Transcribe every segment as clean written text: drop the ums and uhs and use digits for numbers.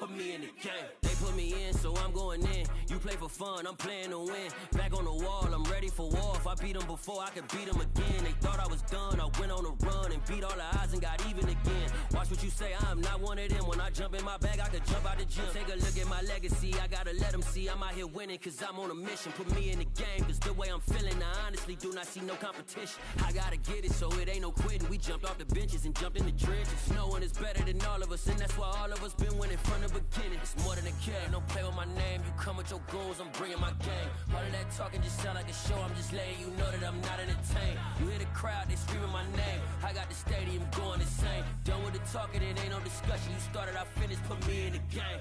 Put me in the game. They put me in, so I'm going in. You play for fun, I'm playing to win. Back on the wall, I'm ready for war. If I beat them before, I could beat them again. They thought I was done, I went on a run and beat all the odds and got even again. Watch what you say, I'm not one of them. When I jump in my bag, I could jump out the gym. Take a look at my legacy, I gotta let them see I'm out here winning, cause I'm on a mission. Put me in the game, cause the way I'm feeling, I honestly do not see no competition. I gotta get it, so it ain't no quitting. We jumped off the benches and jumped in the trenches. No one is better than all of us, and that's why all of us been winning from the beginning. It's more than a game, don't play with my name. You come with your goals, I'm bringing my game. All of that talking just sound like a show, I'm just letting you know that I'm not entertained. You hear the crowd, they screaming my name. I got the stadium going insane. Done with the talking, it ain't no discussion. You started, I finished, put me in the game.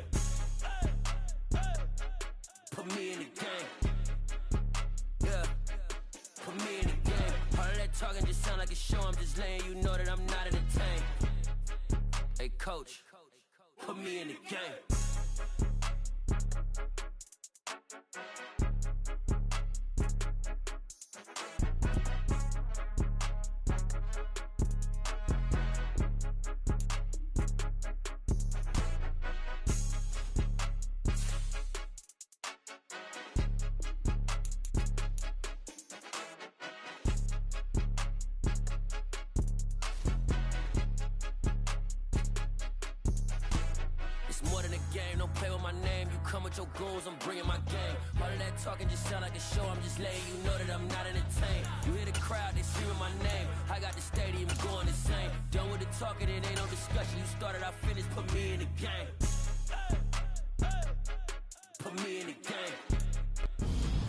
Put me in the game. Yeah, put me in the game. All of that talking just sound like a show, I'm just letting you know that I'm not entertained. Hey coach, put me in the game. More than a game, don't play with my name. You come with your goals, I'm bringing my game. All of that talking just sound like a show, I'm just letting you know that I'm not entertained. You hear the crowd, they screaming my name. I got the stadium going insane. Done with the talking, it ain't no discussion. You started, I finished, put me in the game. Put me in the game.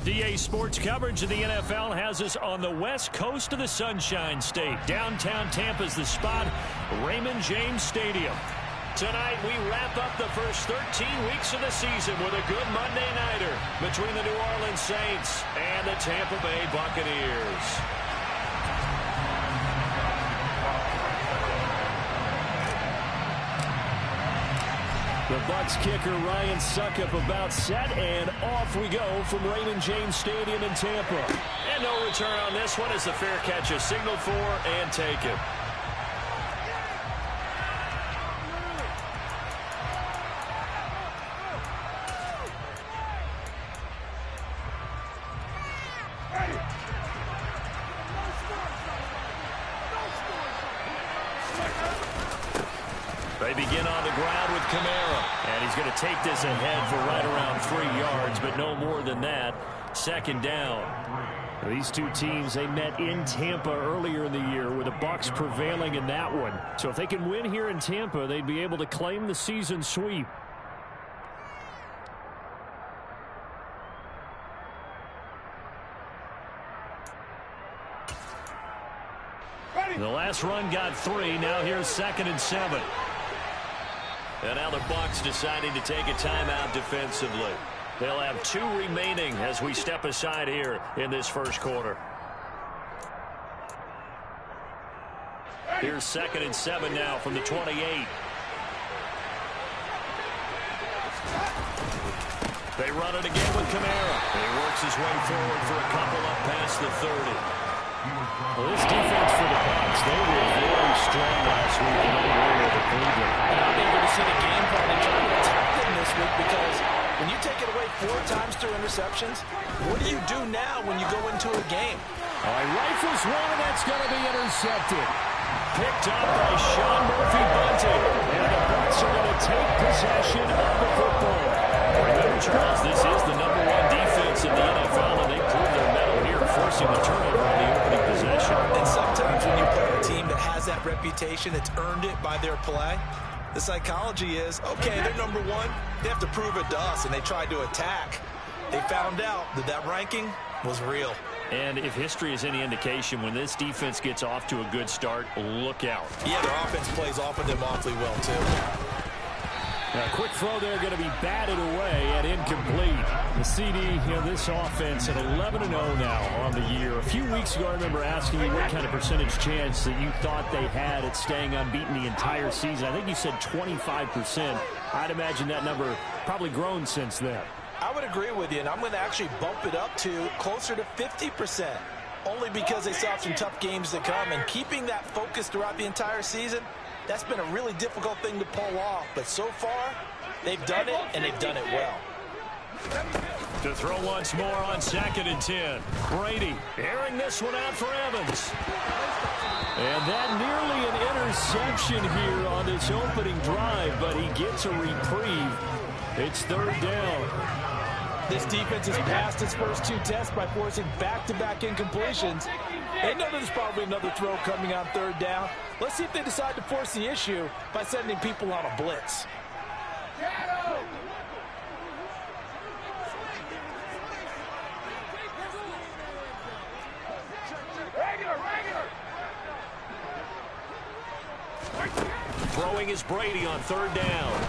DA Sports coverage of the NFL has us on the west coast of the Sunshine State. Downtown Tampa's the spot, Raymond James Stadium. Tonight, we wrap up the first 13 weeks of the season with a good Monday nighter between the New Orleans Saints and the Tampa Bay Buccaneers. The Bucs kicker Ryan Suckup about set, and off we go from Raymond James Stadium in Tampa. And no return on this one as the fair catch is signaled for and taken. They begin on the ground with Kamara, and he's going to take this ahead for right around 3 yards, but no more than that. Second down. These two teams, they met in Tampa earlier in the year with the Bucs prevailing in that one. So if they can win here in Tampa, they'd be able to claim the season sweep. The last run got 3. Now here's 2nd and 7. And now the Bucs deciding to take a timeout defensively. They'll have 2 remaining as we step aside here in this first quarter. Here's 2nd and 7 now from the 28. They run it again with Kamara. He works his way forward for a couple up past the 30. Well, this defense for the Bucs, they were very strong last week in the area of Cleveland. And I'm eager to see the game plan and try to attack them this week, because when you take it away 4 times through interceptions, what do you do now when you go into a game? All right, rifles one, and that's going to be intercepted. Picked up by Sean Murphy-Bunting. And the Bucs are going to take possession of the football. Remember, Charles, this is the #1 defense in the NFL, and they proved their mettle here, forcing the turnover on the opening possession. And sometimes when you play a team that has that reputation, that's earned it by their play, the psychology is, okay, they're #1. They have to prove it to us, and they tried to attack. They found out that that ranking was real. And if history is any indication, when this defense gets off to a good start, look out. Yeah, their offense plays off of them awfully well, too. Now, a quick throw there going to be batted away and incomplete. The CD, this offense at 11-0 now on the year. A few weeks ago, I remember asking you what kind of percentage chance that you thought they had at staying unbeaten the entire season. I think you said 25%. I'd imagine that number probably grown since then. I would agree with you, and I'm going to actually bump it up to closer to 50%, only because they still have some tough games to come, and keeping that focus throughout the entire season, that's been a really difficult thing to pull off. But so far, They've done it, and they've done it well. To throw once more on 2nd and 10. Brady airing this one out for Evans. And that nearly an interception here on this opening drive, but he gets a reprieve. It's 3rd down. This defense has passed its first 2 tests by forcing back-to-back incompletions. They know there's probably another throw coming on 3rd down. Let's see if they decide to force the issue by sending people on a blitz. Throwing is Brady on 3rd down.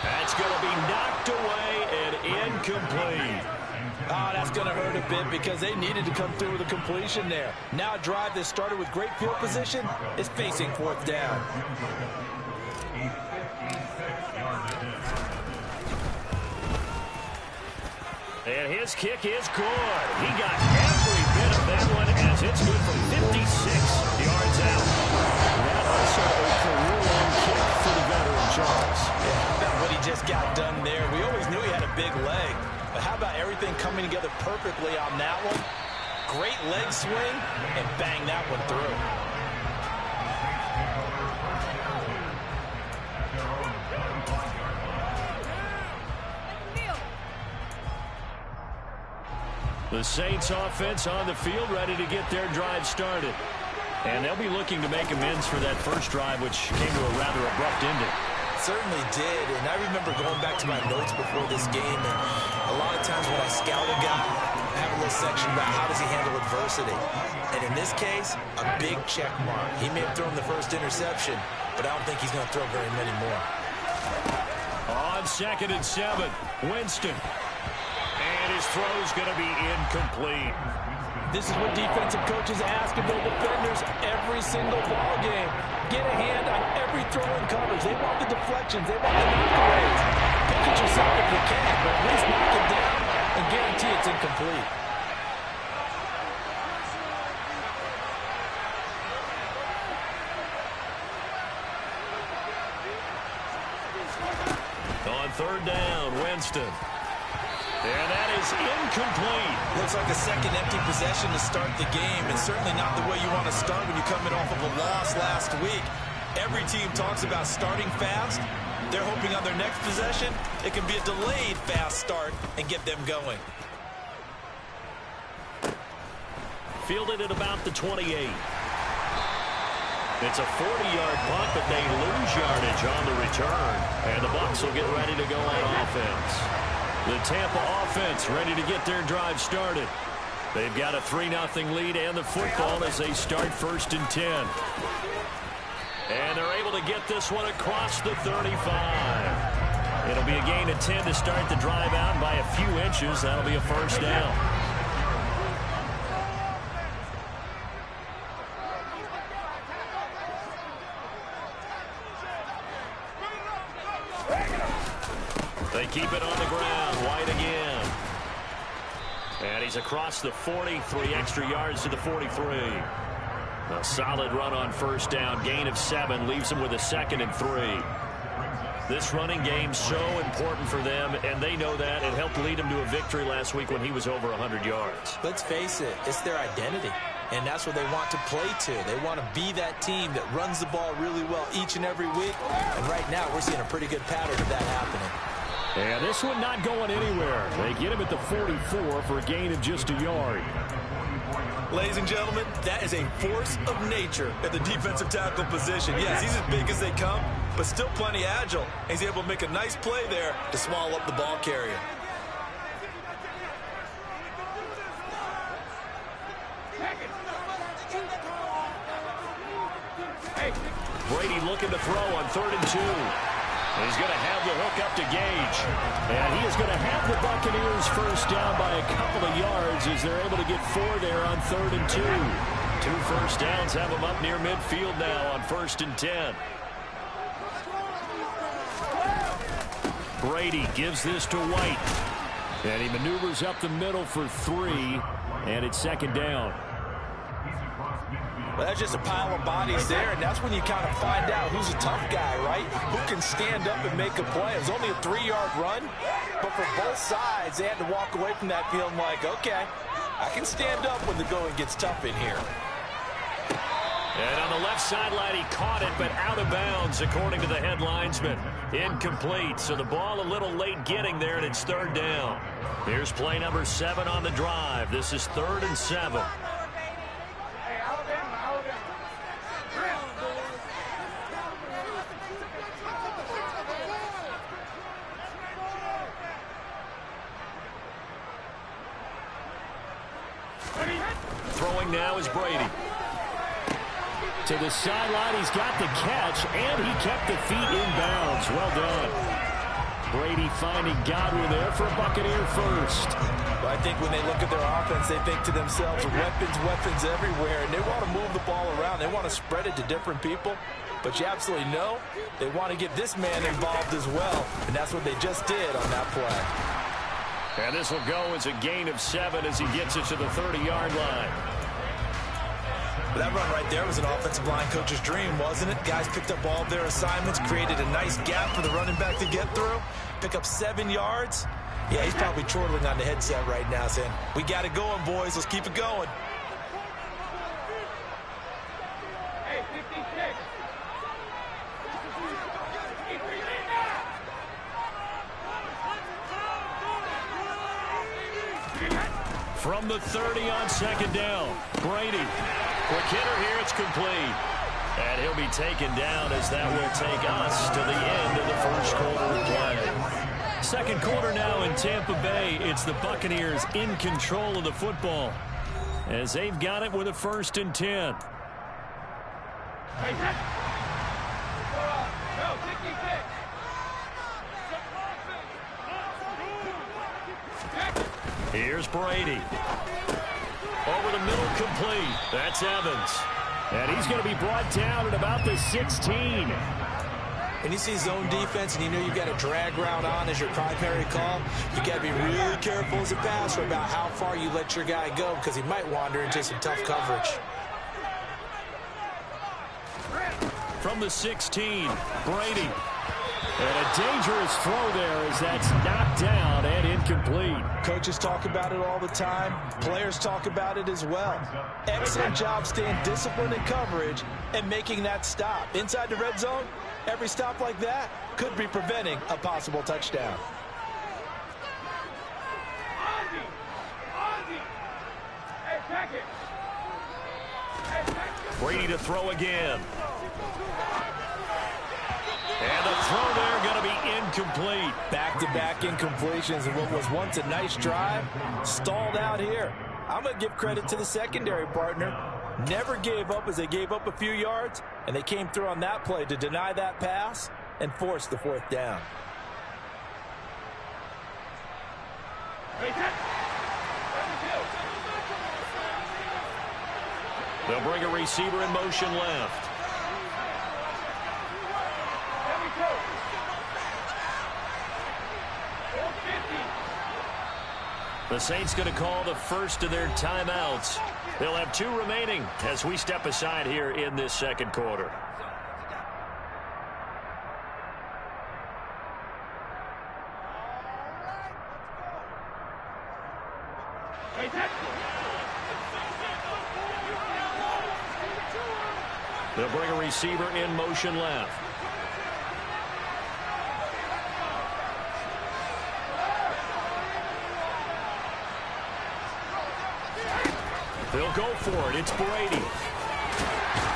That's going to be knocked away and incomplete. Oh, that's going to hurt a bit because they needed to come through with a completion there. Now a drive that started with great field position is facing 4th down. And his kick is good. He got every bit of that one as it's good from 56 yards out. That also a career-long kick for the veteran Charles. Yeah, what he just got done there. We always knew he had a big leg. But how about everything coming together perfectly on that one? Great leg swing and bang that one through. The Saints offense on the field ready to get their drive started. And they'll be looking to make amends for that first drive, which came to a rather abrupt ending. Certainly did, and I remember going back to my notes before this game, and a lot of times when I scout a guy, I have a little section about how does he handle adversity. And in this case, a big check mark. He may have thrown the first interception, but I don't think he's going to throw very many more. On 2nd and 7, Winston. And his throw's going to be incomplete. This is what defensive coaches ask of their defenders every single ball game. Get a hand on every throw in coverage. They want the deflections. They want the knockaways. Pick it yourself if you can, but at least knock it down and guarantee it's incomplete. On 3rd down, Winston. And that is incomplete. Looks like a second empty possession to start the game, and certainly not the way you want to start when you're coming off of a loss last week. Every team talks about starting fast. They're hoping on their next possession, it can be a delayed fast start and get them going. Fielded at about the 28. It's a 40-yard punt, but they lose yardage on the return. And the Bucs will get ready to go on offense. The Tampa offense ready to get their drive started. They've got a 3-0 lead and the football as they start 1st and 10. And they're able to get this one across the 35. It'll be a gain of 10 to start the drive out by a few inches. That'll be a 1st down. They keep it on the ground. White again. And he's across the 40, 3 extra yards to the 43. A solid run on 1st down. Gain of 7 leaves him with a 2nd and 3. This running game's so important for them, and they know that. It helped lead him to a victory last week when he was over 100 yards. Let's face it, it's their identity, and that's what they want to play to. They want to be that team that runs the ball really well each and every week, and right now we're seeing a pretty good pattern of that happening. And this one not going anywhere. They get him at the 44 for a gain of just a yard. Ladies and gentlemen, that is a force of nature at the defensive tackle position. Yes, he's as big as they come, but still plenty agile. He's able to make a nice play there to swallow up the ball carrier. Brady looking to throw on 3rd and 2. He's going to have the hook up to Gage. And he is going to have the Buccaneers 1st down by a couple of yards as they're able to get 4 there on 3rd and 2. 2 first downs have them up near midfield now on 1st and 10. Brady gives this to White. And he maneuvers up the middle for 3. And it's 2nd down. Well, that's just a pile of bodies there, and that's when you kind of find out who's a tough guy, right? Who can stand up and make a play. It was only a 3-yard run, but for both sides, they had to walk away from that feeling like, okay, I can stand up when the going gets tough in here. And on the left sideline, he caught it, but out of bounds, according to the head linesman. Incomplete, so the ball a little late getting there, and it's 3rd down. Here's play number 7 on the drive. This is 3rd and 7. Throwing now is Brady. To the sideline, he's got the catch, and he kept the feet in bounds. Well done. Brady finding Godwin there for a Buccaneer first. Well, I think when they look at their offense, they think to themselves, weapons everywhere, and they want to move the ball around. They want to spread it to different people, but you absolutely know they want to get this man involved as well, and that's what they just did on that play. And this will go as a gain of 7 as he gets it to the 30-yard line. That run right there was an offensive line coach's dream, wasn't it? Guys picked up all of their assignments, created a nice gap for the running back to get through, pick up 7 yards. Yeah, he's probably chortling on the headset right now saying, we got it going, boys. Let's keep it going. Hey, 56. From the 30 on 2nd down, Brady. Quick hitter here, it's complete. And he'll be taken down as that will take us to the end of the first quarter of play. Second quarter now in Tampa Bay. It's the Buccaneers in control of the football as they've got it with a 1st and 10. Here's Brady. Over the middle, complete. That's Evans. And he's going to be brought down at about the 16. When you see zone defense and you know you've got a drag route on as your primary call, you got to be really careful as a passer about how far you let your guy go because he might wander into some tough coverage. From the 16, Brady. And a dangerous throw there as that's knocked down and incomplete. Coaches talk about it all the time. Players talk about it as well. Excellent job staying disciplined in coverage and making that stop. Inside the red zone, every stop like that could be preventing a possible touchdown. Brady to throw again. And the throw there going to be incomplete. Back-to-back incompletions and what was once a nice drive stalled out here. I'm going to give credit to the secondary partner. Never gave up as they gave up a few yards, and they came through on that play to deny that pass and force the 4th down. They'll bring a receiver in motion left. The Saints going to call the first of their timeouts. They'll have 2 remaining as we step aside here in this second quarter. They'll bring a receiver in motion left. They'll go for it. It's Brady.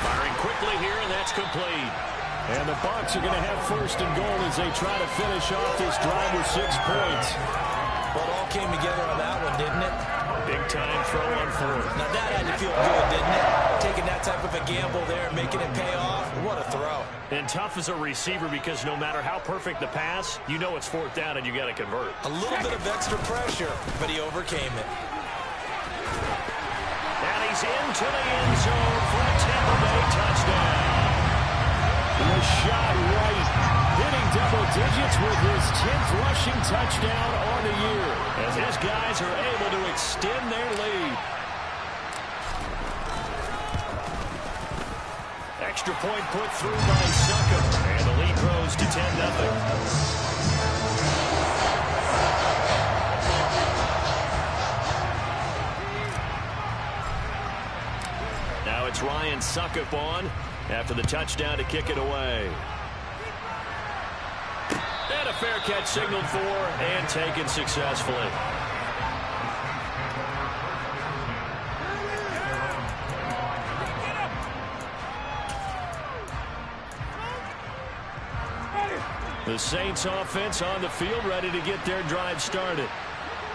Firing quickly here, and that's complete. And the Bucs are going to have 1st and goal as they try to finish off this drive with 6 points. Well, it all came together on that one, didn't it? Big time throw on 4th. Now that had to feel good, didn't it? Taking that type of a gamble there and making it pay off. What a throw. And tough as a receiver because no matter how perfect the pass, you know it's 4th down and you got to convert. A little bit of extra pressure, but he overcame it. And he's into the end zone for a Tampa Bay touchdown. The shot right, hitting double digits with his 10th rushing touchdown on the year, as his guys are able to extend their lead. extra point put through by Suckup. And the lead grows to 10-0. Now it's Ryan Suckup on after the touchdown to kick it away. And a fair catch signaled for and taken successfully. The Saints offense on the field, ready to get their drive started.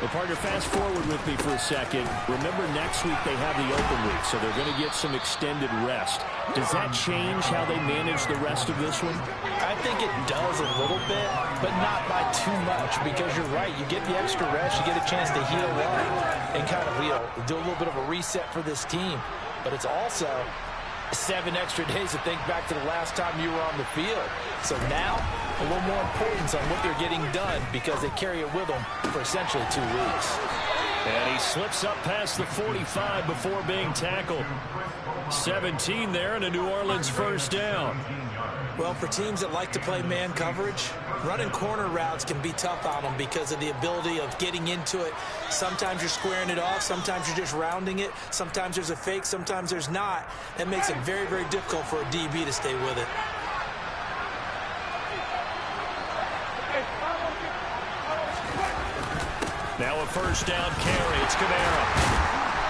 Well, partner, fast forward with me for a second. Remember, next week they have the open week, so they're going to get some extended rest. Does that change how they manage the rest of this one? I think it does a little bit, but not by too much, because you're right. You get the extra rest, you get a chance to heal up and kind of do a little bit of a reset for this team. But it's also 7 extra days to think back to the last time you were on the field. So now, a little more importance on what they're getting done, because they carry it with them for essentially 2 weeks. And he slips up past the 45 before being tackled. 17 there and a New Orleans first down. Well, for teams that like to play man coverage, running corner routes can be tough on them because of the ability of getting into it. Sometimes you're squaring it off. Sometimes you're just rounding it. Sometimes there's a fake. Sometimes there's not. That makes it very, very difficult for a DB to stay with it. Now a first down carry. It's Kamara.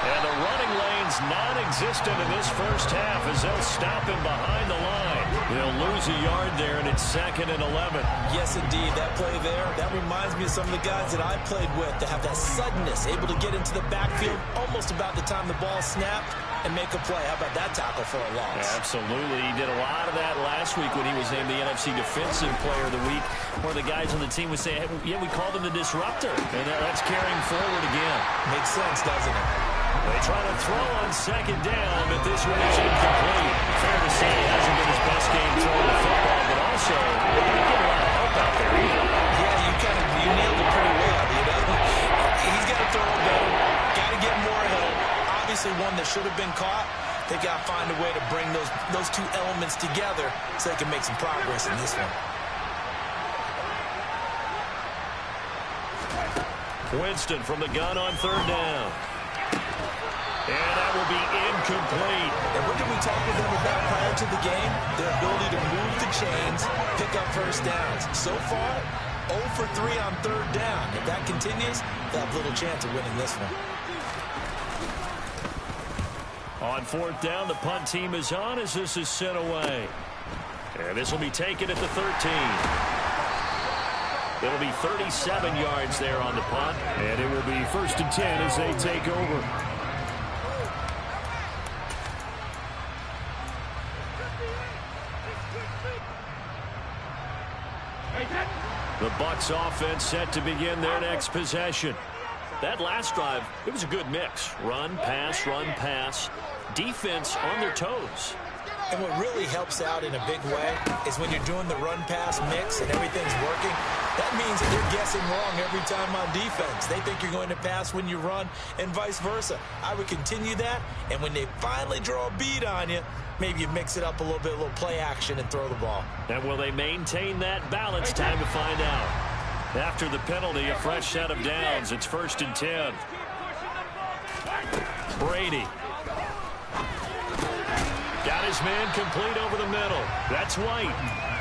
And the running lane's non-existent in this first half as they'll stop him behind the line. They'll lose a yard there, and it's 2nd and 11. Yes, indeed. That play there, that reminds me of some of the guys that I played with that have that suddenness, able to get into the backfield almost about the time the ball snapped and make a play. How about that tackle for a loss? Yeah, absolutely. He did a lot of that last week when he was named the NFC Defensive Player of the Week. One of the guys on the team would say, hey, yeah, we called him the disruptor. And that's carrying forward again. Makes sense, doesn't it? They try to throw on 2nd down, but this one is incomplete. Fair to say it hasn't been his best game throwing the football, but also he didn't get a lot of help out there either. Yeah, you nailed it pretty well, you know. He's got to throw it better, got to get more help. Obviously one that should have been caught. They got to find a way to bring those two elements together so they can make some progress in this one. Winston from the gun on 3rd down. And that will be incomplete. And what did we talk with them about prior to the game? Their ability to move the chains, pick up first downs. So far, 0 for 3 on 3rd down. If that continues, they'll have little chance of winning this one. On 4th down, the punt team is on as this is sent away. And this will be taken at the 13. It'll be 37 yards there on the punt. And it will be 1st and 10 as they take over. The Bucs offense set to begin their next possession. That last drive, it was a good mix. Run, pass, defense on their toes. And what really helps out in a big way is when you're doing the run-pass mix and everything's working, that means that they're guessing wrong every time on defense. They think you're going to pass when you run and vice versa. I would continue that, and when they finally draw a bead on you, maybe you mix it up a little bit, a little play action, and throw the ball. And will they maintain that balance? Time to find out. After the penalty, a fresh set of downs. It's 1st and 10. Brady. Got his man complete over the middle. That's White.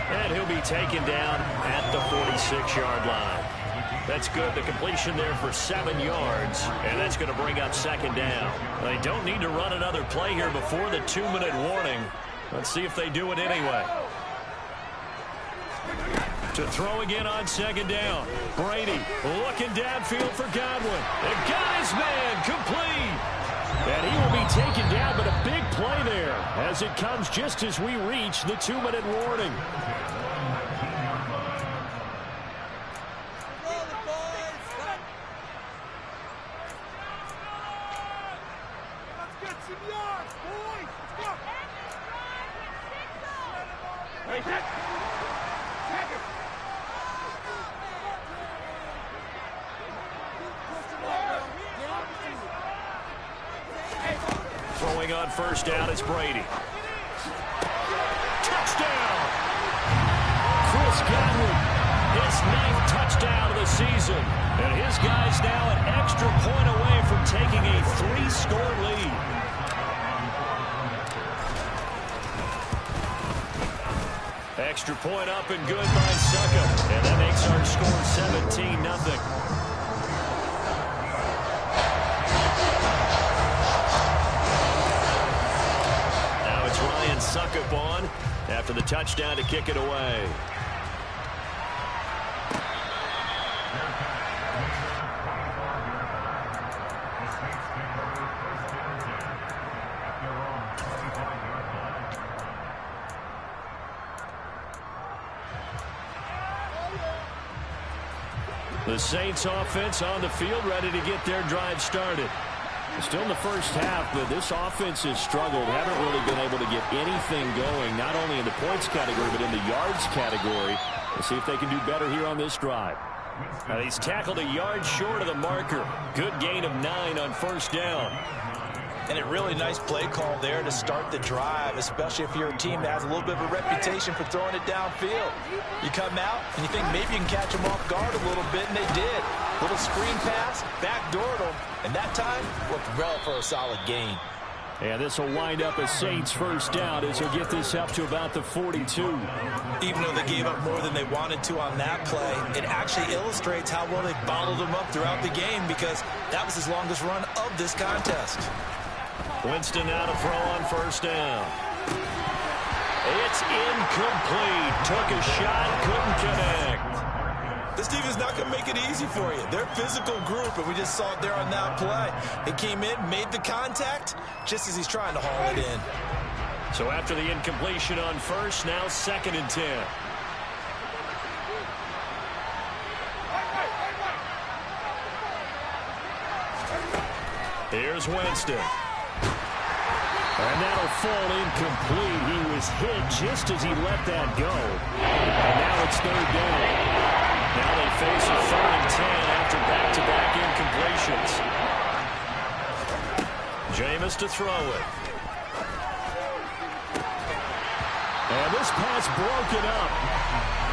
And he'll be taken down at the 46-yard line. That's good. The completion there for 7 yards. And that's going to bring up 2nd down. They don't need to run another play here before the 2-minute warning. Let's see if they do it anyway. To throw again on 2nd down. Brady looking downfield for Godwin. And got his man complete. And he will be taken down, but a big play there as it comes just as we reach the 2-minute warning. Throwing on 1st down, it's Brady. Godwin, his 9th touchdown of the season. And his guys now an extra point away from taking a 3-score lead. Extra point up and good by Suckup. And that makes our score 17-0. Suckup on after the touchdown to kick it away. The Saints offense on the field, ready to get their drive started. Still in the first half, but this offense has struggled. Haven't really been able to get anything going, not only in the points category, but in the yards category. We'll see if they can do better here on this drive. He's tackled a yard short of the marker. Good gain of 9 on first down. And a really nice play call there to start the drive, especially if you're a team that has a little bit of a reputation for throwing it downfield. You come out and you think maybe you can catch them off guard a little bit, and they did. Little screen pass, backdoored them, and that time looked well for a solid gain. And this will wind up a Saints first down as they'll get this up to about the 42. Even though they gave up more than they wanted to on that play, it actually illustrates how well they bottled them up throughout the game, because that was his longest run of this contest. Winston now to throw on first down. It's incomplete. Took a shot, couldn't connect. This defense is not going to make it easy for you. They're a physical group, and we just saw it there on that play. It came in, made the contact, just as he's trying to haul it in. So after the incompletion on first, now 2nd and 10. Here's Winston. And that'll fall incomplete. He was hit just as he let that go. And now it's 3rd down. Now they face a 3rd and 10 after back-to-back incompletions. Jameis to throw it. And this pass broken up.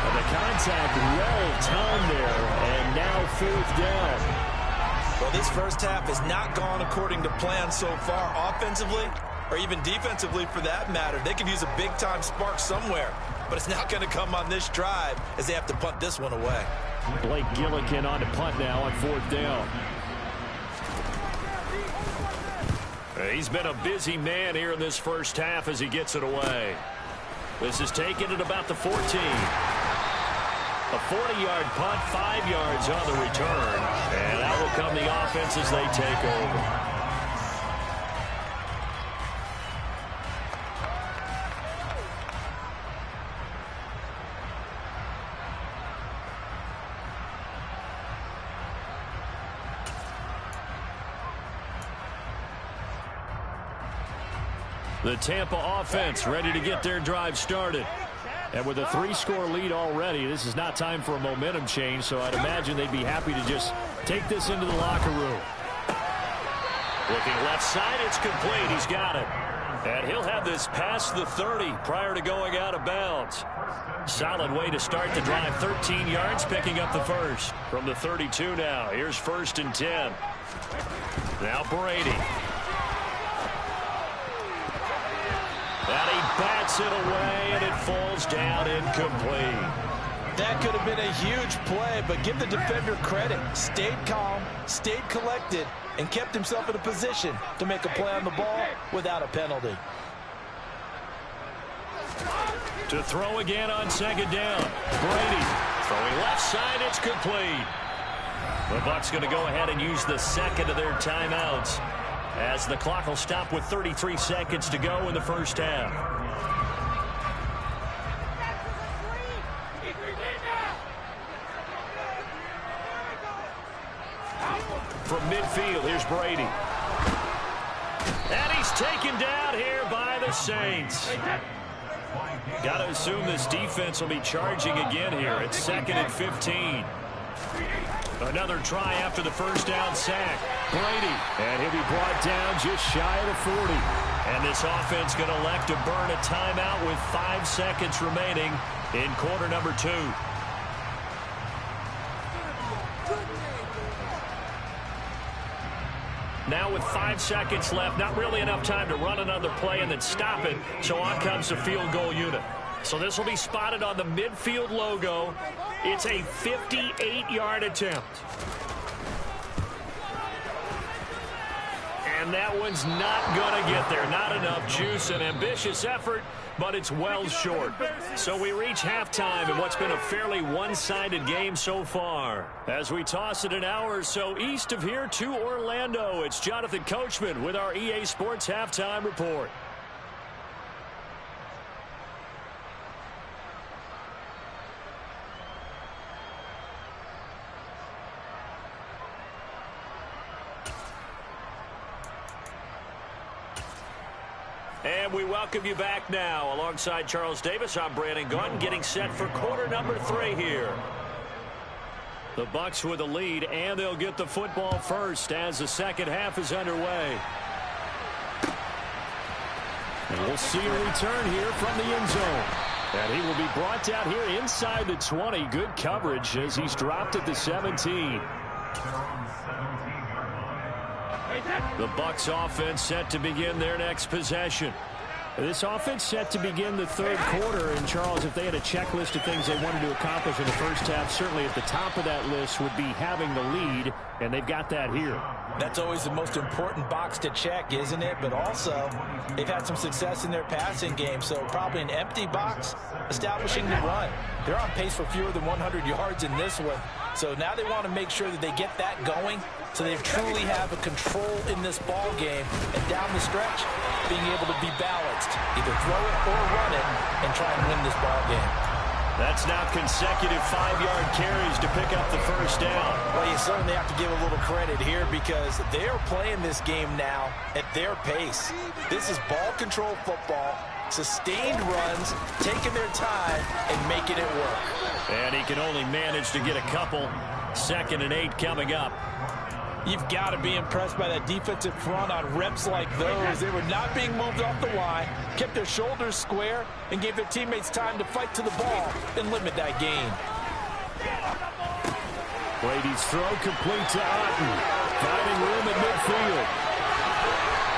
And the contact well timed there. And now 4th down. Well, this first half has not gone according to plan so far, offensively or even defensively for that matter. They could use a big-time spark somewhere, but it's not going to come on this drive as they have to punt this one away. Blake Gillikin on to punt now on 4th down. He's been a busy man here in this first half as he gets it away. This is taken at about the 14. A 40-yard punt, 5 yards on the return. And out will come the offense as they take over. The Tampa offense ready to get their drive started. And with a 3-score lead already, this is not time for a momentum change, so I'd imagine they'd be happy to just take this into the locker room. Looking left side, it's complete. He's got it. And he'll have this past the 30 prior to going out of bounds. Solid way to start the drive. 13 yards, picking up the first. From the 32 now, here's 1st and 10. Now Brady. And he bats it away, and it falls down incomplete. That could have been a huge play, but give the defender credit. Stayed calm, stayed collected, and kept himself in a position to make a play on the ball without a penalty. To throw again on 2nd down. Brady throwing left side, it's complete. The Bucs going to go ahead and use the 2nd of their timeouts, as the clock will stop with 33 seconds to go in the first half. From midfield, here's Brady. And he's taken down here by the Saints. Got to assume this defense will be charging again here. It's 2nd and 15. Another try after the first down sack. Brady, and he'll be brought down just shy of the 40. And this offense going to elect to burn a timeout with 5 seconds remaining in quarter number 2. Now with 5 seconds left, not really enough time to run another play and then stop it. So on comes the field goal unit. So this will be spotted on the midfield logo. It's a 58-yard attempt. And that one's not going to get there. Not enough juice. An ambitious effort, but it's well short. So we reach halftime in what's been a fairly one-sided game so far. As we toss it an hour or so east of here to Orlando, it's Jonathan Coachman with our EA Sports Halftime Report. And we welcome you back now. Alongside Charles Davis, I'm Brandon Gaudin, getting set for quarter number 3 here. The Bucs with the lead, and they'll get the football first as the second half is underway. And we'll see a return here from the end zone. And he will be brought down here inside the 20. Good coverage as he's dropped at the 17. The Bucs offense set to begin their next possession. This offense set to begin the third quarter. And, Charles, if they had a checklist of things they wanted to accomplish in the first half, certainly at the top of that list would be having the lead, and they've got that here. That's always the most important box to check, isn't it? But also, they've had some success in their passing game, so probably an empty box establishing the run. They're on pace for fewer than 100 yards in this one, so now they want to make sure that they get that going so they truly have a control in this ball game, and down the stretch, being able to be balanced, either throw it or run it, and try and win this ball game. That's now consecutive 5-yard carries to pick up the first down. Well, you certainly have to give a little credit here because they're playing this game now at their pace. This is ball control football, sustained runs, taking their time, and making it work. And he can only manage to get a couple. 2nd and 8 coming up. You've got to be impressed by that defensive front on reps like those. They were not being moved off the line, kept their shoulders square, and gave their teammates time to fight to the ball and limit that gain. Brady's throw complete to Otten, finding room at midfield.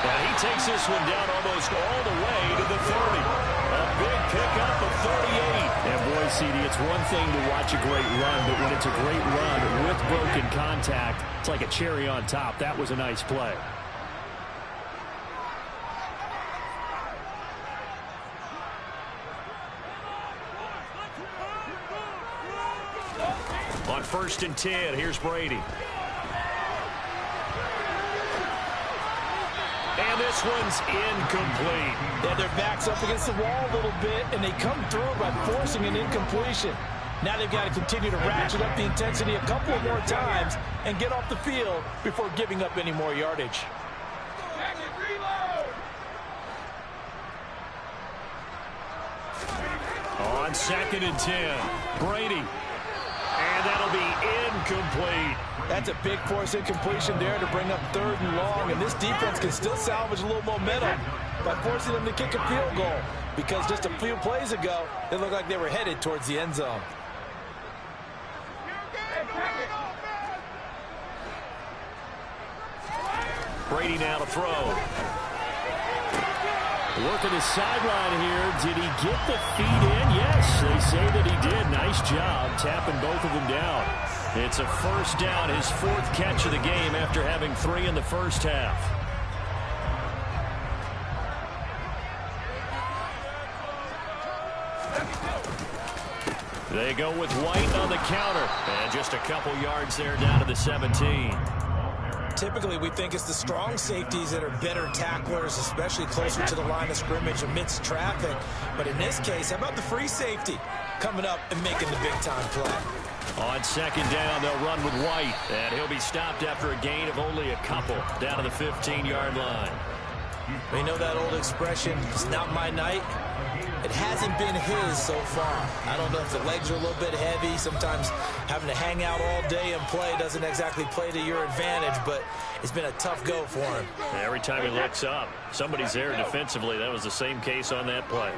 And he takes this one down almost all the way to the 30. A big pickup of 38. And boy, CD, it's one thing to watch a great run, but when it's a great run with broken contact, it's like a cherry on top. That was a nice play. On 1st and 10, here's Brady. And this one's incomplete. Yeah, their back's up against the wall a little bit, and they come through by forcing an incompletion. Now they've got to continue to ratchet up the intensity a couple of more times and get off the field before giving up any more yardage. On 2nd and 10, Brady. And that'll be incomplete. That's a big force incompletion there to bring up 3rd and long, and this defense can still salvage a little momentum by forcing them to kick a field goal because just a few plays ago, it looked like they were headed towards the end zone. Brady now to throw. Working his sideline here. Did he get the feet in? Yes, they say that he did. Nice job tapping both of them down. It's a first down, his 4th catch of the game after having 3 in the first half. They go with White on the counter. And just a couple yards there down to the 17. Typically, we think it's the strong safeties that are better tacklers, especially closer to the line of scrimmage amidst traffic. But in this case, how about the free safety coming up and making the big-time play? On 2nd down, they'll run with White. And he'll be stopped after a gain of only a couple down to the 15-yard line. We know that old expression, it's not my night. it hasn't been his so far. I don't know if the legs are a little bit heavy. Sometimes having to hang out all day and play doesn't exactly play to your advantage, but it's been a tough go for him. Every time he looks up, somebody's there defensively. That was the same case on that play.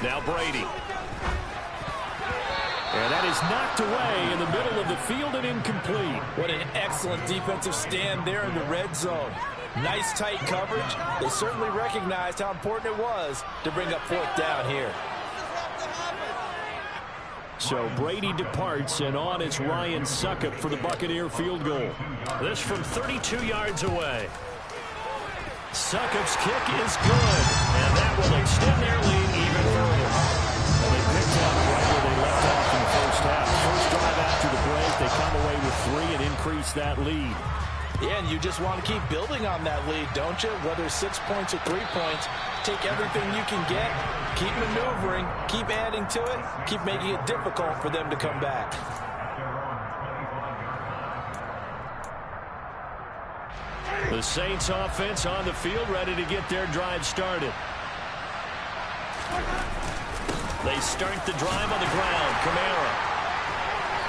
Now Brady. And that is knocked away in the middle of the field and incomplete. What an excellent defensive stand there in the red zone. Nice tight coverage. They certainly recognized how important it was to bring up fourth down here. So Brady departs, and on is Ryan Succop for the Buccaneer field goal. This from 32 yards away. Succop's kick is good, and that will extend their lead even further. And they picked up right where they left off in the first half. First drive after the break, they come away with 3 and increase that lead. Yeah, and you just want to keep building on that lead, don't you? Whether 6 points or 3 points, take everything you can get, keep maneuvering, keep adding to it, keep making it difficult for them to come back. The Saints offense on the field, ready to get their drive started. They start the drive on the ground. Kamara.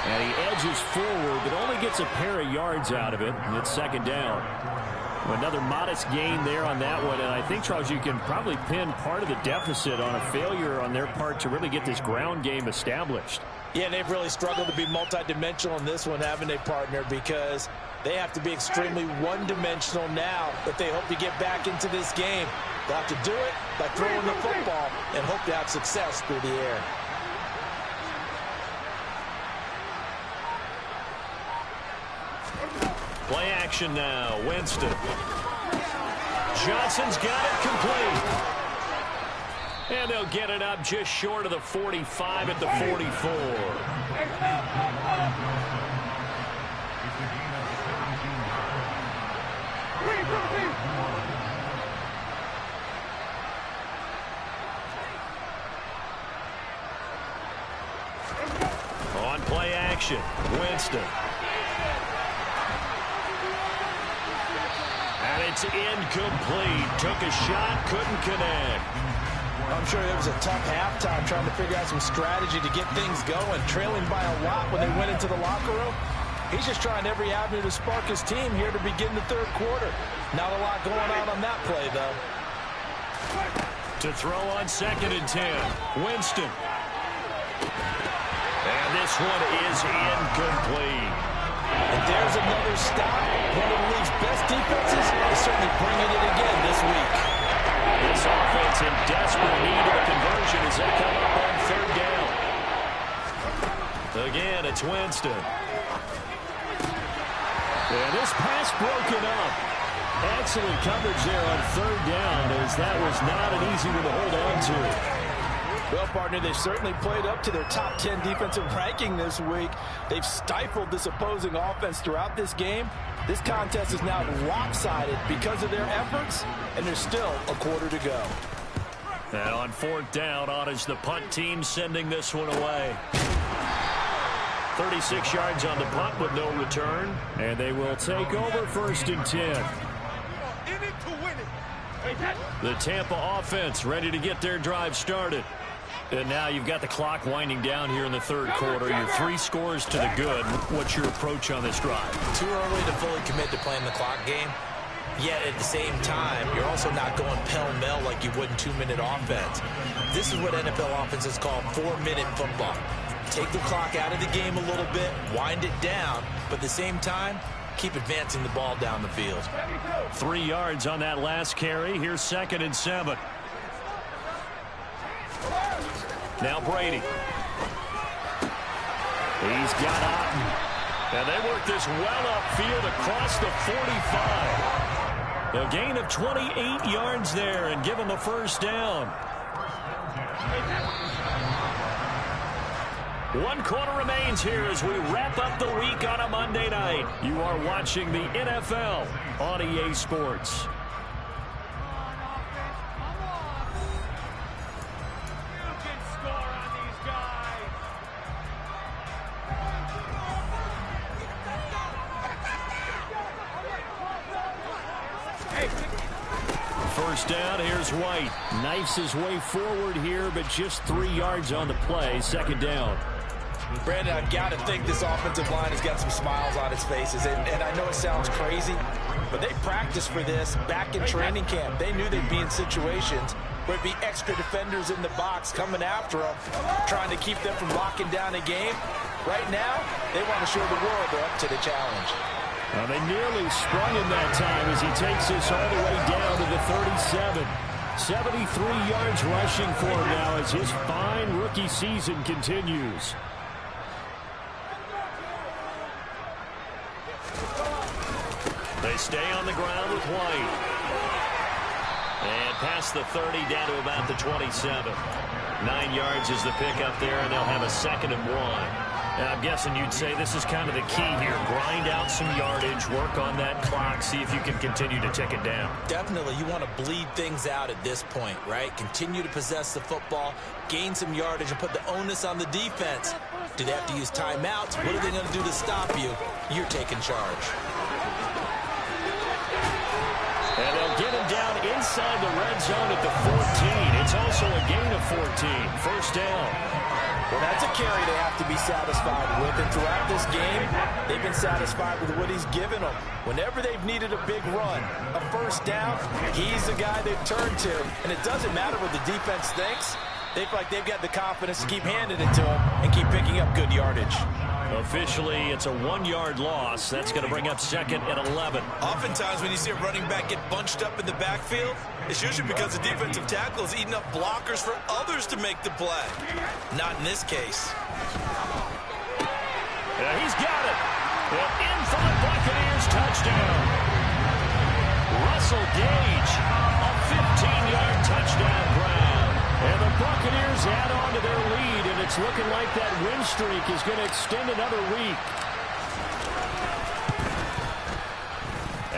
And he edges forward, but only gets a pair of yards out of it, and it's second down. Another modest gain there on that one, and I think, Charles, you can probably pin part of the deficit on a failure on their part to really get this ground game established. Yeah, and they've really struggled to be multidimensional in this one, haven't they, partner? Because they have to be extremely one-dimensional now if they hope to get back into this game. They'll have to do it by throwing the football and hope to have success through the air. Play action now. Winston. Johnson's got it complete. And they'll get it up just short of the 45 at the 44. On play action, Winston. And it's incomplete. Took a shot, couldn't connect. I'm sure it was a tough halftime trying to figure out some strategy to get things going, trailing by a lot when they went into the locker room. He's just trying every avenue to spark his team here to begin the third quarter. Not a lot going on that play, though. To throw on 2nd and 10. Winston. And this one is incomplete. And there's another stop. One of the league's best defenses is certainly bringing it again this week. This offense in desperate need of a conversion as they come up on 3rd down. Again, it's Winston. And this pass broken up. Excellent coverage there on 3rd down, as that was not an easy one to hold on to. Well, partner, they've certainly played up to their top 10 defensive ranking this week. They've stifled this opposing offense throughout this game. This contest is now lopsided because of their efforts, and there's still a quarter to go. And on 4th down, on is the punt team sending this one away. 36 yards on the punt with no return, and they will take over 1st and 10. The Tampa offense ready to get their drive started. And now you've got the clock winding down here in the 3rd quarter. You're 3 scores to the good. What's your approach on this drive? Too early to fully commit to playing the clock game. Yet at the same time, you're also not going pell-mell like you would in 2-minute offense. This is what NFL offenses call 4-minute football. Take the clock out of the game a little bit, wind it down, but at the same time, keep advancing the ball down the field. 3 yards on that last carry. Here's 2nd and 7. Now Brady. He's got Otten. And they work this well upfield across the 45. A gain of 28 yards there and give them a 1st down. 1 quarter remains here as we wrap up the week on a Monday night. You are watching the NFL on EA Sports. first down. Here's White. Knifes his way forward here, but just 3 yards on the play. Second down. Brandon, I've got to think this offensive line has got some smiles on its faces. And I know it sounds crazy, but they practiced for this back in training camp. They knew they'd be in situations where it'd be extra defenders in the box coming after them, trying to keep them from locking down a game. Right now, they want to show the world they're up to the challenge. They nearly sprung him that time as he takes this all the way down to the 37. 73 yards rushing for him now as his fine rookie season continues. They stay on the ground with White. And past the 30 down to about the 27. 9 yards is the pickup there, and they'll have a 2nd and 1. And I'm guessing you'd say this is kind of the key here. Grind out some yardage, work on that clock, see if you can continue to tick it down. Definitely. You want to bleed things out at this point, right? Continue to possess the football, gain some yardage, and put the onus on the defense. Do they have to use timeouts? What are they going to do to stop you? You're taking charge. And they'll get him down inside the red zone at the 14. It's also a gain of 14. First down. Well, that's a carry they have to be satisfied with. And throughout this game, they've been satisfied with what he's given them. Whenever they've needed a big run, a first down, he's the guy they've turned to. And it doesn't matter what the defense thinks. They feel like they've got the confidence to keep handing it to him and keep picking up good yardage. Officially, it's a 1-yard loss. That's going to bring up 2nd and 11. Oftentimes, when you see a running back get bunched up in the backfield, it's usually because the defensive tackle is eating up blockers for others to make the play. Not in this case. Yeah, he's got it. And in for the Buccaneers touchdown. Russell Gage, a 15-yard touchdown grab. And the Buccaneers add on to their lead, and it's looking like that win streak is going to extend another week.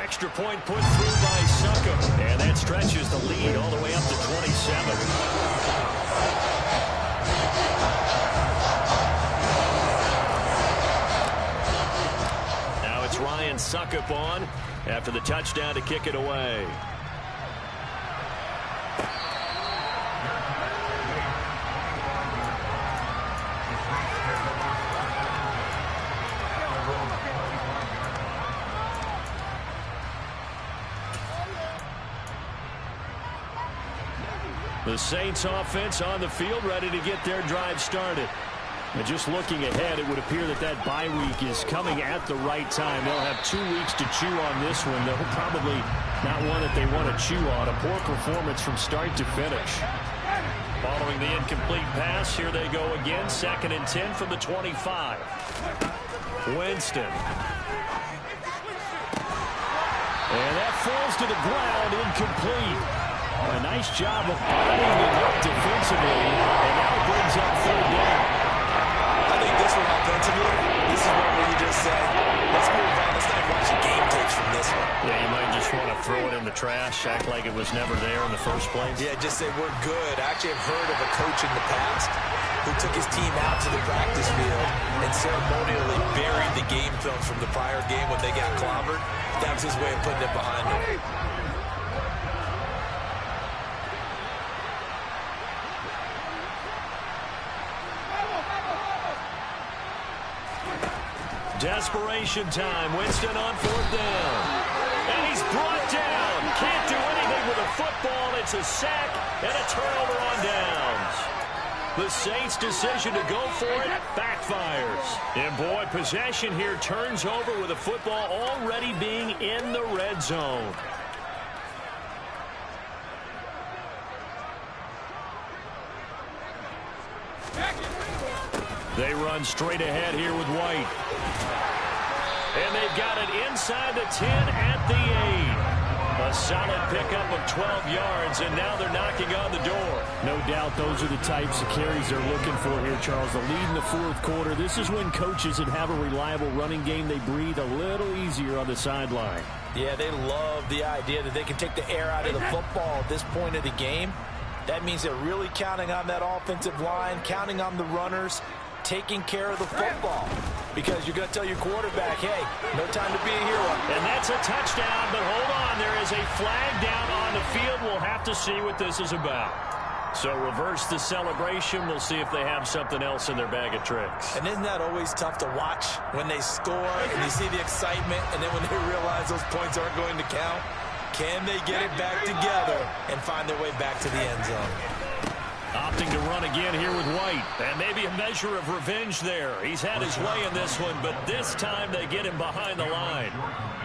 Extra point put through by Succop, and that stretches the lead all the way up to 27. Now it's Ryan Succop on after the touchdown to kick it away. The Saints offense on the field, ready to get their drive started. And just looking ahead, it would appear that that bye week is coming at the right time. They'll have 2 weeks to chew on this one. They'll probably not one that they want to chew on. A poor performance from start to finish. Following the incomplete pass, here they go again. 2nd and 10 from the 25. Winston. And that falls to the ground, incomplete. A nice job of bodying it up defensively, and now brings up 3rd down. I think this one offensively, this is one where you just say, let's move on. Let's not watch the game tapes from this one. Yeah, you might just want to throw it in the trash, act like it was never there in the first place. Yeah, just say we're good. I actually have heard of a coach in the past who took his team out to the practice field and ceremonially buried the game films from the prior game when they got clobbered. That was his way of putting it behind them. Desperation time. Winston on 4th down. And he's brought down. Can't do anything with a football. It's a sack and a turnover on downs. The Saints' decision to go for it backfires. And boy, possession here turns over with the football already being in the red zone. They run straight ahead here with White. And they've got it inside the 10 at the 8. A solid pickup of 12 yards, and now they're knocking on the door. No doubt those are the types of carries they're looking for here, Charles. The lead in the 4th quarter. This is when coaches that have a reliable running game, they breathe a little easier on the sideline. Yeah, they love the idea that they can take the air out of the football at this point of the game. That means they're really counting on that offensive line, counting on the runners, taking care of the football. because you're going to tell your quarterback, hey, no time to be a hero. And that's a touchdown, but hold on. There is a flag down on the field. We'll have to see what this is about. So reverse the celebration. We'll see if they have something else in their bag of tricks. And isn't that always tough to watch when they score and you see the excitement, and then when they realize those points aren't going to count? Can they get it back together and find their way back to the end zone? Opting to run again here with White. And maybe a measure of revenge there. He's had his way in this one, but this time they get him behind the line.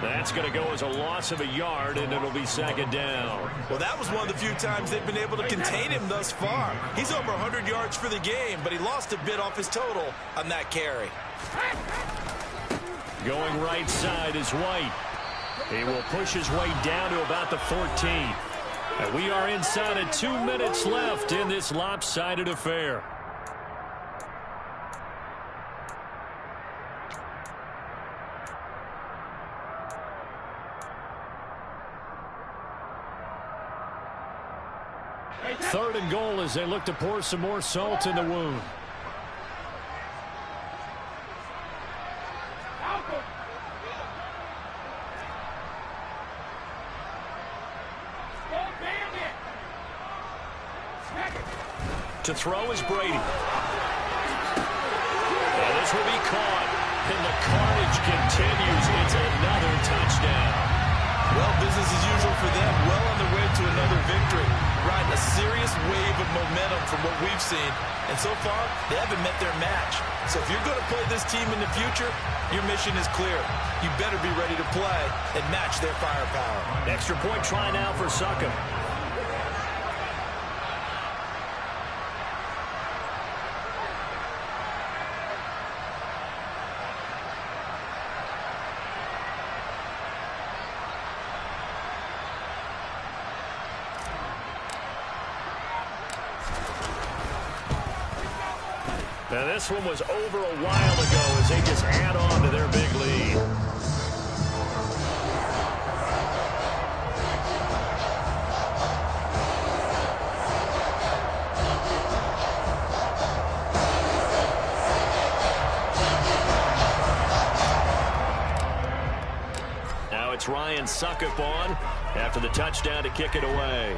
That's going to go as a loss of a yard, and it'll be second down. Well, that was one of the few times they've been able to contain him thus far. He's over 100 yards for the game, but he lost a bit off his total on that carry. Going right side is White. He will push his way down to about the 14. And we are inside of 2 minutes left in this lopsided affair. Third and goal as they look to pour some more salt in the wound. To throw is Brady. And this will be caught. And the carnage continues. It's another touchdown. Well, business as usual for them. Well on their way to another victory. Riding a serious wave of momentum from what we've seen. And so far, they haven't met their match. So if you're going to play this team in the future, your mission is clear. You better be ready to play and match their firepower. Extra point try now for Suckham. Now this one was over a while ago as they just add on to their big lead. Now it's Ryan Suckup on after the touchdown to kick it away.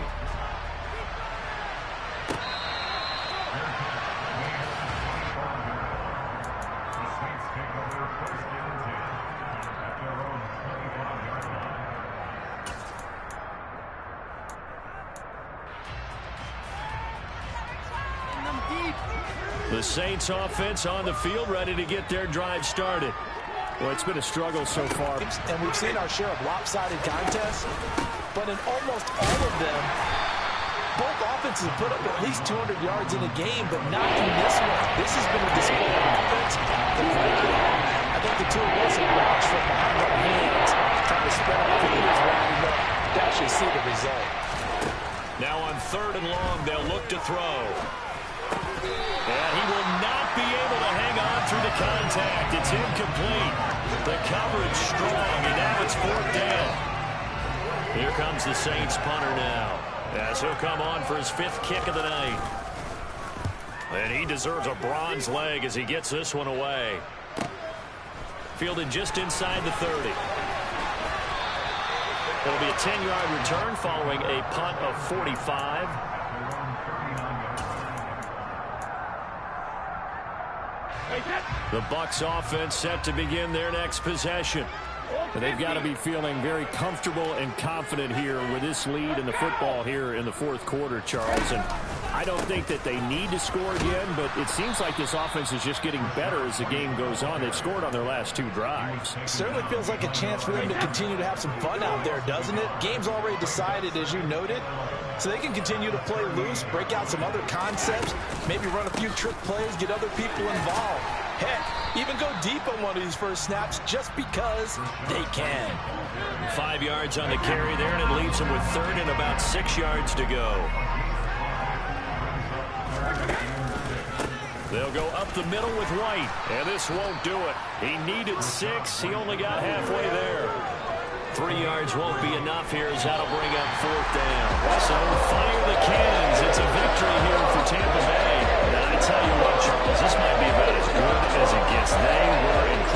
The Saints offense on the field, ready to get their drive started. Well, it's been a struggle so far. And we've seen our share of lopsided contests, but in almost all of them, both offenses have put up at least 200 yards in a game, but not in this one. This has been a display of offense. I think the two of us have watched from behind our hands, trying to spread our fingers wide enough to actually see the result. Now on third and long, they'll look to throw. And he will not be able to hang on through the contact. It's incomplete. The coverage strong, and now it's fourth down. Here comes the Saints punter now, as he'll come on for his fifth kick of the night. And he deserves a bronze leg as he gets this one away. Fielded just inside the 30. It'll be a 10-yard return following a punt of 45. The Bucs offense set to begin their next possession. But they've got to be feeling very comfortable and confident here with this lead in the football here in the fourth quarter, Charles. And I don't think that they need to score again, but it seems like this offense is just getting better as the game goes on. They've scored on their last two drives. Certainly feels like a chance for them to continue to have some fun out there, doesn't it? Game's already decided, as you noted. So they can continue to play loose, break out some other concepts, maybe run a few trick plays, get other people involved. Heck, even go deep on one of these first snaps just because they can. 5 yards on the carry there, and it leaves them with third and about 6 yards to go. They'll go up the middle with White, and this won't do it. He needed 6. He only got halfway there. 3 yards won't be enough here as that'll bring up fourth down. So fire the cannons. It's a victory here for Tampa Bay. And I tell you what, Charles, this might be about as good as it gets. They were incredible.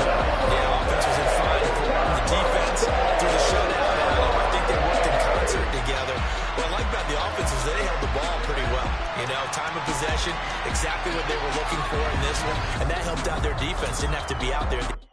possession, exactly what they were looking for in this one, and that helped out their defense. Didn't have to be out there.